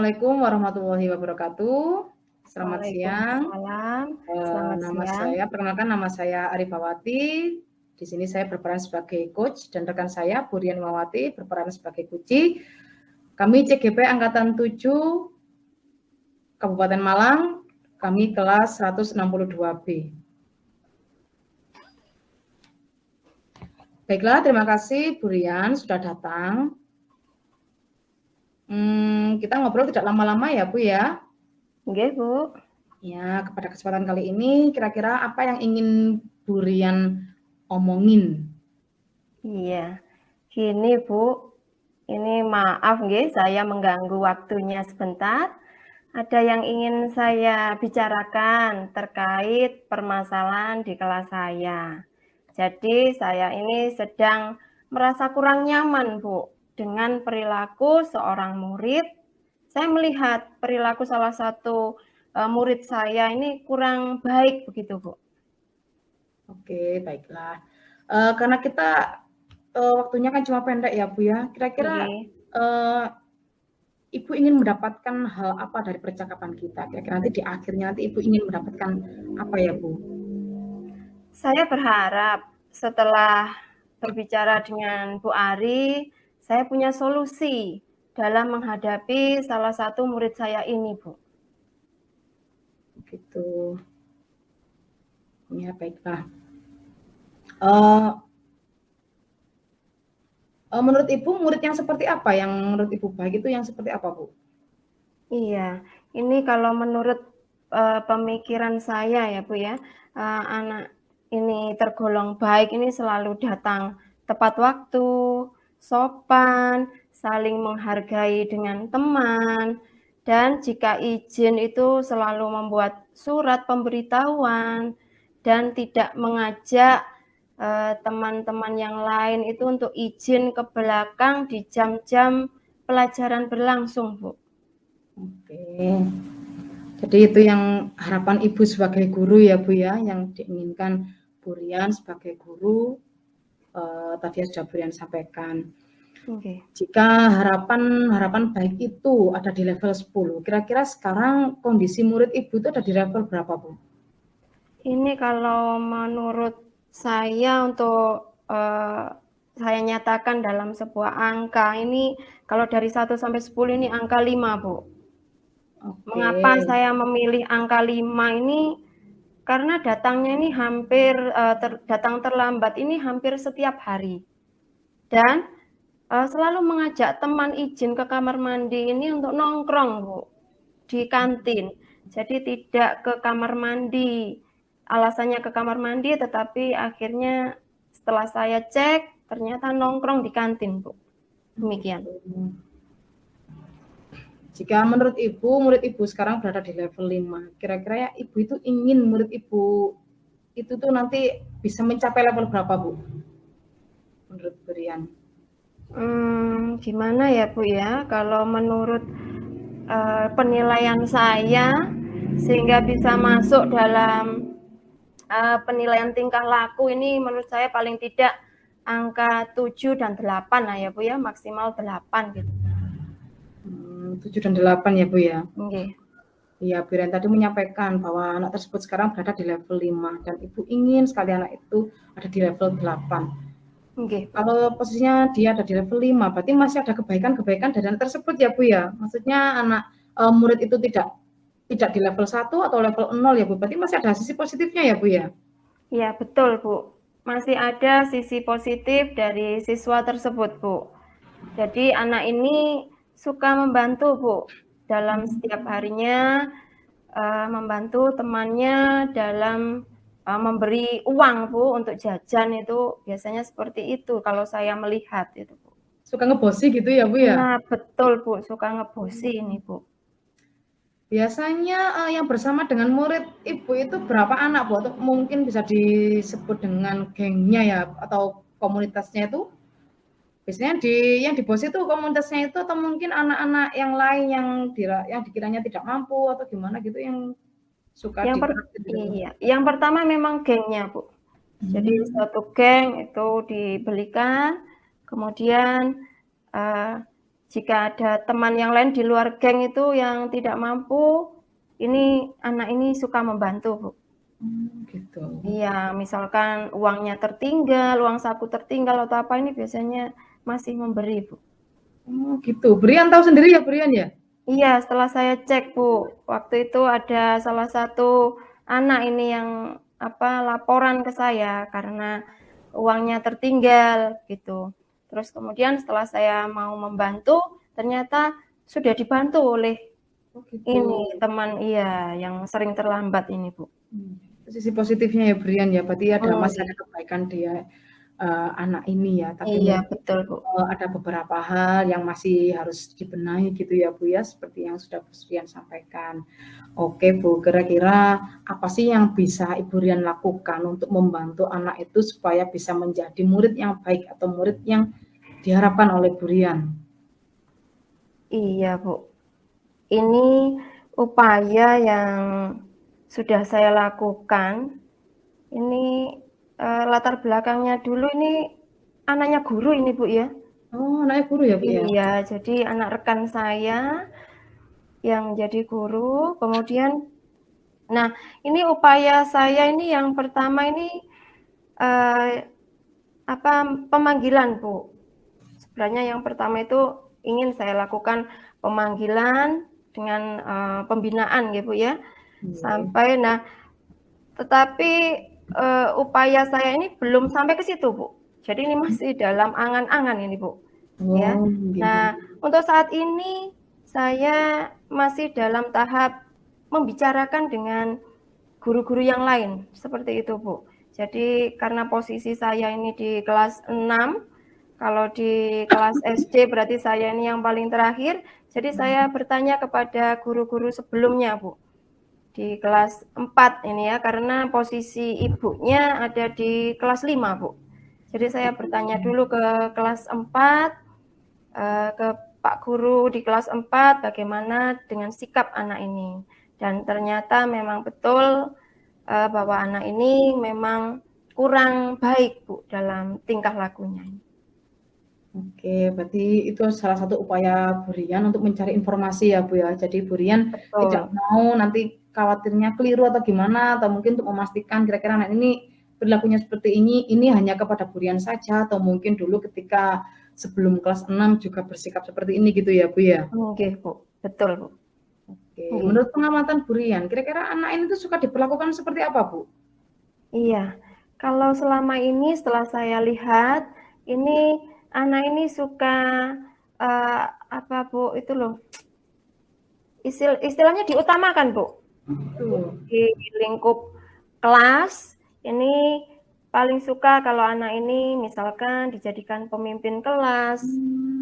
Assalamualaikum warahmatullahi wabarakatuh. Selamat siang. Waalaikumsalam. Selamat siang. Perkenalkan nama saya Arifawati. Di sini saya berperan sebagai coach dan rekan saya Burian Mawati berperan sebagai Kuci. Kami CGP Angkatan 7 Kabupaten Malang, kami kelas 162B. Baiklah, terima kasih Burian sudah datang. Kita ngobrol tidak lama-lama ya Bu ya. Oke Bu. Ya, pada kesempatan kali ini kira-kira apa yang ingin Burian omongin? Iya, gini Bu, ini maaf nggih saya mengganggu waktunya sebentar. Ada yang ingin saya bicarakan terkait permasalahan di kelas saya. Jadi saya ini sedang merasa kurang nyaman Bu dengan perilaku seorang murid. Saya melihat perilaku salah satu murid saya ini kurang baik begitu Bu. Oke, baiklah. Karena kita waktunya kan cuma pendek ya Bu ya. Kira-kira Ibu ingin mendapatkan hal apa dari percakapan kita? Kira-kira nanti di akhirnya nanti Ibu ingin mendapatkan apa ya Bu? Saya berharap setelah berbicara dengan Bu Ari, saya punya solusi dalam menghadapi salah satu murid saya ini, Bu. Gitu. Ya, baiklah. Menurut Ibu, murid yang seperti apa? Yang menurut Ibu baik itu yang seperti apa, Bu? Iya, ini kalau menurut pemikiran saya ya, Bu ya, anak ini tergolong baik ini selalu datang tepat waktu, sopan, saling menghargai dengan teman, dan jika izin itu selalu membuat surat pemberitahuan dan tidak mengajak teman-teman yang lain itu untuk izin ke belakang di jam-jam pelajaran berlangsung, Bu. Oke. Jadi itu yang harapan Ibu sebagai guru ya Bu ya, yang diinginkan Burian sebagai guru tadi sudah Burian sampaikan. Okay. Jika harapan baik itu ada di level 10, kira-kira sekarang kondisi murid Ibu itu ada di level berapa Bu? Ini kalau menurut saya untuk saya nyatakan dalam sebuah angka ini, kalau dari 1 sampai 10 ini angka 5 Bu. Okay. Mengapa saya memilih angka 5 ini? Karena datangnya ini hampir datang terlambat ini hampir setiap hari. Dan selalu mengajak teman izin ke kamar mandi ini untuk nongkrong Bu, di kantin. Jadi tidak ke kamar mandi. Alasannya ke kamar mandi, tetapi akhirnya setelah saya cek, ternyata nongkrong di kantin, Bu. Demikian. Jika menurut Ibu, murid Ibu sekarang berada di level 5, kira-kira ya Ibu itu ingin murid Ibu itu tuh nanti bisa mencapai level berapa, Bu? Menurut Burian. Gimana ya, Bu ya? Kalau menurut penilaian saya, sehingga bisa masuk dalam penilaian tingkah laku ini menurut saya paling tidak angka 7 dan 8 lah ya Bu ya, maksimal 8 gitu. 7 dan 8 ya Bu ya? Okay. Iya, Burian tadi menyampaikan bahwa anak tersebut sekarang berada di level 5 dan Ibu ingin sekali anak itu ada di level 8. Okay. Kalau posisinya dia ada di level 5, berarti masih ada kebaikan-kebaikan dari anak tersebut ya Bu ya? Maksudnya anak murid itu tidak di level 1 atau level 0 ya Bu, berarti masih ada sisi positifnya ya Bu ya? Iya betul Bu, masih ada sisi positif dari siswa tersebut Bu. Jadi anak ini suka membantu Bu, dalam setiap harinya membantu temannya dalam memberi uang Bu untuk jajan itu biasanya seperti itu kalau saya melihat itu Bu. Suka ngebosi gitu ya Bu ya? Nah betul Bu, suka ngebosi ini Bu. Biasanya yang bersama dengan murid Ibu itu berapa anak Bu? Atau mungkin bisa disebut dengan gengnya ya atau komunitasnya itu? Biasanya yang di BOS itu komunitasnya itu atau mungkin anak-anak yang lain yang dikiranya tidak mampu atau gimana gitu yang suka yang pertama memang gengnya Bu. Jadi satu geng itu dibelikan, kemudian jika ada teman yang lain di luar geng itu yang tidak mampu, ini anak ini suka membantu, Bu. Gitu. Iya, misalkan uangnya tertinggal, uang saku tertinggal atau apa, ini biasanya masih memberi, Bu. Oh, gitu. Brian tahu sendiri ya, Brian ya? Iya, setelah saya cek, Bu, waktu itu ada salah satu anak ini yang laporan ke saya karena uangnya tertinggal gitu. Terus kemudian setelah saya mau membantu, ternyata sudah dibantu oleh gitu. ini teman yang sering terlambat ini, Bu. Sisi positifnya ya, Brian ya, berarti masih ada kebaikan dia anak ini ya, tapi iya, betul, Bu. ada beberapa hal yang masih harus dibenahi gitu ya, Bu ya, seperti yang sudah Bu Rian sampaikan. Oke, Bu, kira-kira apa sih yang bisa Ibu Rian lakukan untuk membantu anak itu supaya bisa menjadi murid yang baik atau murid yang diharapkan oleh Bu Rian? Iya, Bu. Ini upaya yang sudah saya lakukan. Ini latar belakangnya dulu ini anaknya guru ini, Bu ya. Oh, anaknya guru ya, Bu ya? Iya, jadi anak rekan saya yang jadi guru. Kemudian, nah ini upaya saya ini yang pertama ini pemanggilan, Bu. Sebenarnya yang pertama itu ingin saya lakukan pemanggilan dengan pembinaan, ya Bu ya. Sampai, tetapi upaya saya ini belum sampai ke situ, Bu. Jadi ini masih dalam angan-angan ini, Bu. Ya. Nah, untuk saat ini saya masih dalam tahap membicarakan dengan guru-guru yang lain, seperti itu, Bu. Jadi karena posisi saya ini di kelas 6, kalau di kelas SD berarti saya ini yang paling terakhir, jadi saya bertanya kepada guru-guru sebelumnya, Bu. Di kelas 4 ini ya, karena posisi ibunya ada di kelas 5, Bu. Jadi saya bertanya dulu ke kelas 4, ke Pak Guru di kelas 4, bagaimana dengan sikap anak ini. Dan ternyata memang betul bahwa anak ini memang kurang baik, Bu, dalam tingkah lakunya. Oke, berarti itu salah satu upaya Bu Rian untuk mencari informasi ya, Bu ya. Jadi Bu Rian tidak mau nanti khawatirnya keliru atau gimana, atau mungkin untuk memastikan kira-kira anak ini perilakunya seperti ini hanya kepada Bu Rian saja, atau mungkin dulu ketika sebelum kelas 6 juga bersikap seperti ini gitu ya, Bu ya? Oke, Bu. Betul, Bu. Oke, menurut pengamatan Bu Rian, kira-kira anak ini tuh suka diperlakukan seperti apa, Bu? Iya, kalau selama ini setelah saya lihat, ini anak ini suka Bu, itu loh, istilahnya diutamakan, Bu. Di lingkup kelas ini paling suka kalau anak ini misalkan dijadikan pemimpin kelas.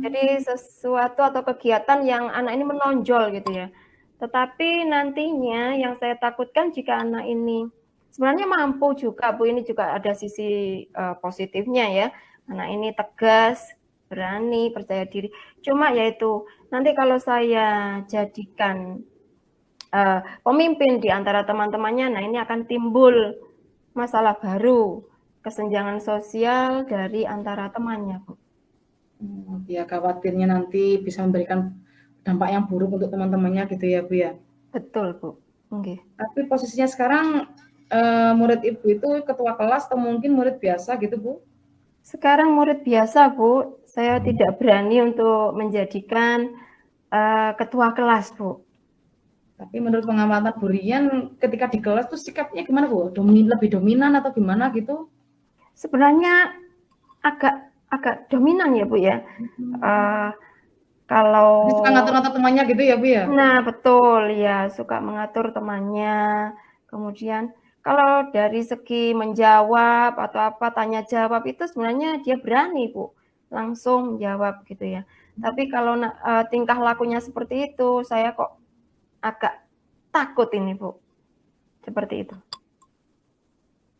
Jadi sesuatu atau kegiatan yang anak ini menonjol gitu ya. Tetapi nantinya yang saya takutkan jika anak ini sebenarnya mampu juga, Bu, ini juga ada sisi positifnya ya. Anak ini tegas, berani, percaya diri. Cuma yaitu nanti kalau saya jadikan pemimpin di antara teman-temannya, nah ini akan timbul masalah baru, kesenjangan sosial dari antara temannya, Bu. Ya, khawatirnya nanti bisa memberikan dampak yang buruk untuk teman-temannya gitu ya, Bu ya? Betul, Bu. Okay. Tapi posisinya sekarang murid Ibu itu ketua kelas atau mungkin murid biasa gitu, Bu? Sekarang murid biasa, Bu. Saya tidak berani untuk menjadikan ketua kelas, Bu. Tapi menurut pengamatan Bu Rian, ketika di kelas tuh sikapnya gimana, Bu? Lebih dominan atau gimana gitu? Sebenarnya agak dominan ya, Bu ya. Kalau suka ngatur-ngatur temannya gitu ya, Bu ya? Nah, betul ya, suka mengatur temannya. Kemudian kalau dari segi menjawab atau apa tanya jawab itu sebenarnya dia berani, Bu, langsung jawab gitu ya. Tapi kalau tingkah lakunya seperti itu, saya kok agak takut ini, Bu. Seperti itu.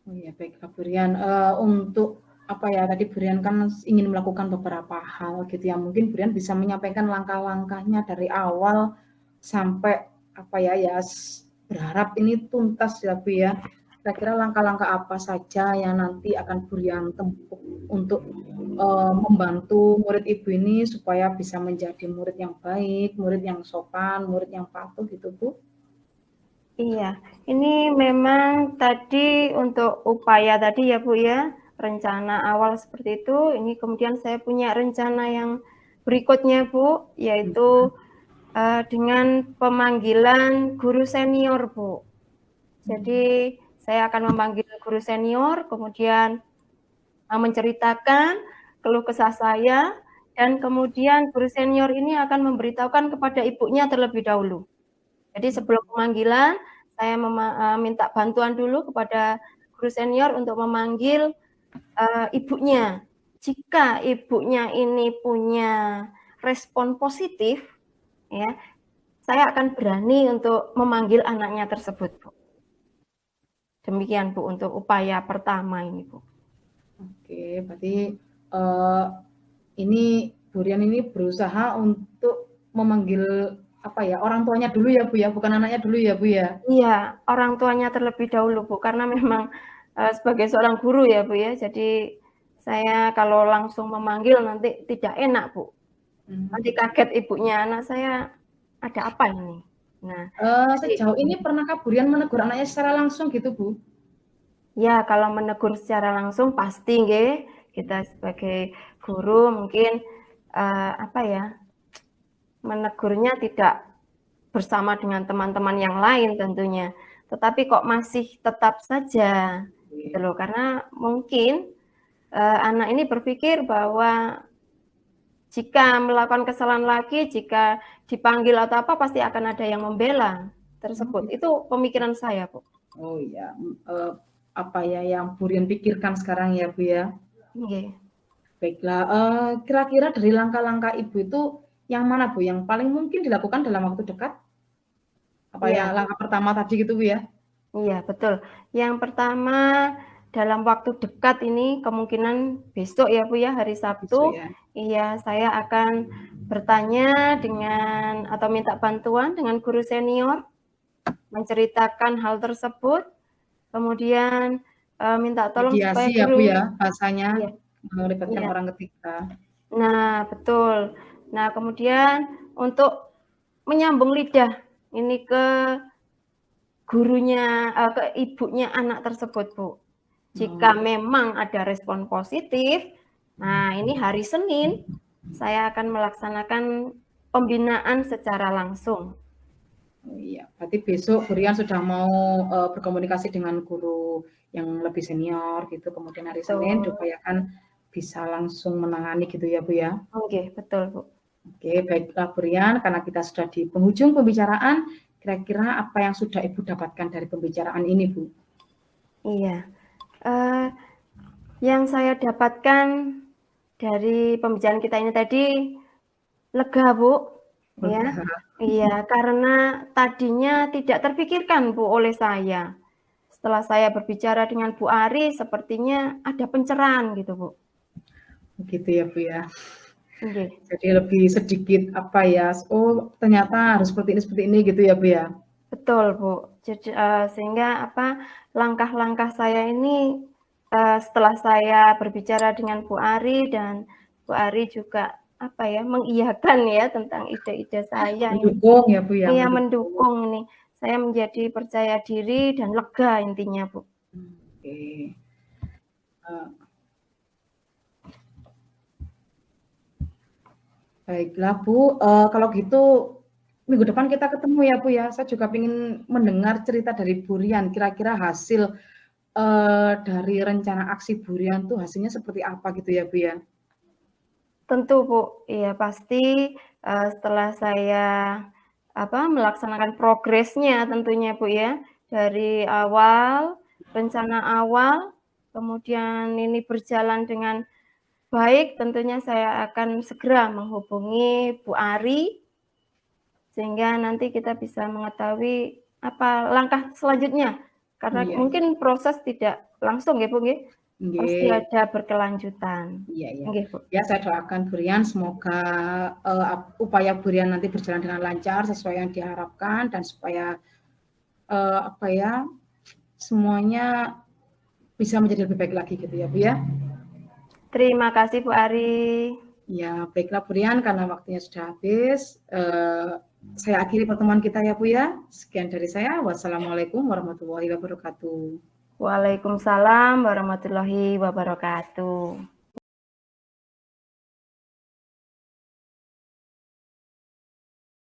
Oh iya, baik, Bu Rian. Untuk apa ya, tadi Bu Rian kan ingin melakukan beberapa hal gitu ya. Mungkin Bu Rian bisa menyampaikan langkah-langkahnya dari awal sampai apa ya berharap ini tuntas ya, Bu ya. kira-kira langkah-langkah apa saja yang nanti akan Burian tempuh untuk membantu murid Ibu ini supaya bisa menjadi murid yang baik, murid yang sopan, murid yang patuh gitu, Bu? Iya, ini memang tadi untuk upaya tadi ya Bu ya, rencana awal seperti itu, ini kemudian saya punya rencana yang berikutnya Bu, yaitu dengan pemanggilan guru senior Bu. Jadi saya akan memanggil guru senior, kemudian menceritakan keluh kesah saya, dan kemudian guru senior ini akan memberitahukan kepada ibunya terlebih dahulu. Jadi sebelum pemanggilan, saya minta bantuan dulu kepada guru senior untuk memanggil ibunya. Jika ibunya ini punya respon positif, ya, saya akan berani untuk memanggil anaknya tersebut, Bu. Demikian, Bu, untuk upaya pertama ini, Bu. Oke, berarti ini Burian ini berusaha untuk memanggil apa ya, orang tuanya dulu ya Bu ya, bukan anaknya dulu ya Bu ya? Iya, orang tuanya terlebih dahulu Bu, karena memang sebagai seorang guru ya Bu ya, jadi saya kalau langsung memanggil nanti tidak enak Bu. Nanti kaget ibunya, anak saya ada apa ini? Nah, sejauh ini pernahkah Burian menegur anaknya secara langsung gitu Bu? ya kalau menegur secara langsung pasti nggih, kita sebagai guru mungkin apa ya, menegurnya tidak bersama dengan teman-teman yang lain tentunya. Tetapi kok masih tetap saja gitu loh, karena mungkin anak ini berpikir bahwa jika melakukan kesalahan lagi, jika dipanggil atau apa pasti akan ada yang membela tersebut. Itu pemikiran saya, Bu. Oh iya, apa ya yang Burian pikirkan sekarang ya Bu ya? Nggih. Baiklah, kira-kira dari langkah-langkah Ibu itu yang mana Bu yang paling mungkin dilakukan dalam waktu dekat? Apa ya Iya, langkah pertama tadi gitu Bu ya? iya betul. Yang pertama dalam waktu dekat ini kemungkinan besok ya Bu ya, hari Besok Sabtu, ya. iya saya akan bertanya dengan atau minta bantuan dengan guru senior, menceritakan hal tersebut, kemudian minta tolong supaya Mediasi ya Bu guru ya, bahasanya iya, melibatkan iya. orang ketiga. Nah, betul. Nah, kemudian untuk menyambung lidah ini ke gurunya, ke ibunya anak tersebut, Bu. Jika Oh, memang ada respon positif, nah ini hari Senin saya akan melaksanakan pembinaan secara langsung. oh iya, berarti besok Burian sudah mau berkomunikasi dengan guru yang lebih senior gitu, kemudian hari Senin Betul. diupayakan bisa langsung menangani gitu ya Bu ya. Oke, betul, Bu. Oke, baiklah Burian, karena kita sudah di penghujung pembicaraan, kira-kira apa yang sudah Ibu dapatkan dari pembicaraan ini Bu? Iya. Yang saya dapatkan dari pembicaraan kita ini tadi lega, Bu. Ya. Lega. Iya, karena tadinya tidak terpikirkan Bu oleh saya. Setelah saya berbicara dengan Bu Ari, sepertinya ada pencerahan gitu Bu. Begitu ya Bu ya. Nggih. Jadi lebih sedikit apa ya, oh ternyata harus seperti ini gitu ya Bu ya. Betul Bu. Jadi, sehingga apa, langkah-langkah saya ini setelah saya berbicara dengan Bu Ari dan Bu Ari juga apa ya, mengiyakan ya tentang ide-ide saya ini. Mendukung ya Bu ya, Iya, mendukung. mendukung nih. Saya menjadi percaya diri dan lega intinya Bu. Oke. Baiklah Bu, kalau gitu minggu depan kita ketemu ya Bu ya. Saya juga ingin mendengar cerita dari Burian, kira-kira hasil dari rencana aksi Burian tuh hasilnya seperti apa gitu ya Bu ya? Tentu Bu, iya pasti setelah saya melaksanakan progresnya tentunya Bu ya, dari awal, rencana awal, kemudian ini berjalan dengan baik, tentunya saya akan segera menghubungi Bu Ari, sehingga nanti kita bisa mengetahui apa langkah selanjutnya. Karena Iya, mungkin proses tidak langsung ya Bu nggih, pasti nggih. ada berkelanjutan. Iya, iya. Nggih Bu. Ya, saya doakan Burian semoga upaya Burian nanti berjalan dengan lancar sesuai yang diharapkan dan supaya apa ya, semuanya bisa menjadi lebih baik lagi gitu ya Bu ya. Terima kasih Bu Ari. Ya, baiklah Bu Rian, karena waktunya sudah habis. Saya akhiri pertemuan kita ya Bu ya. Sekian dari saya. Wassalamualaikum warahmatullahi wabarakatuh. Waalaikumsalam warahmatullahi wabarakatuh.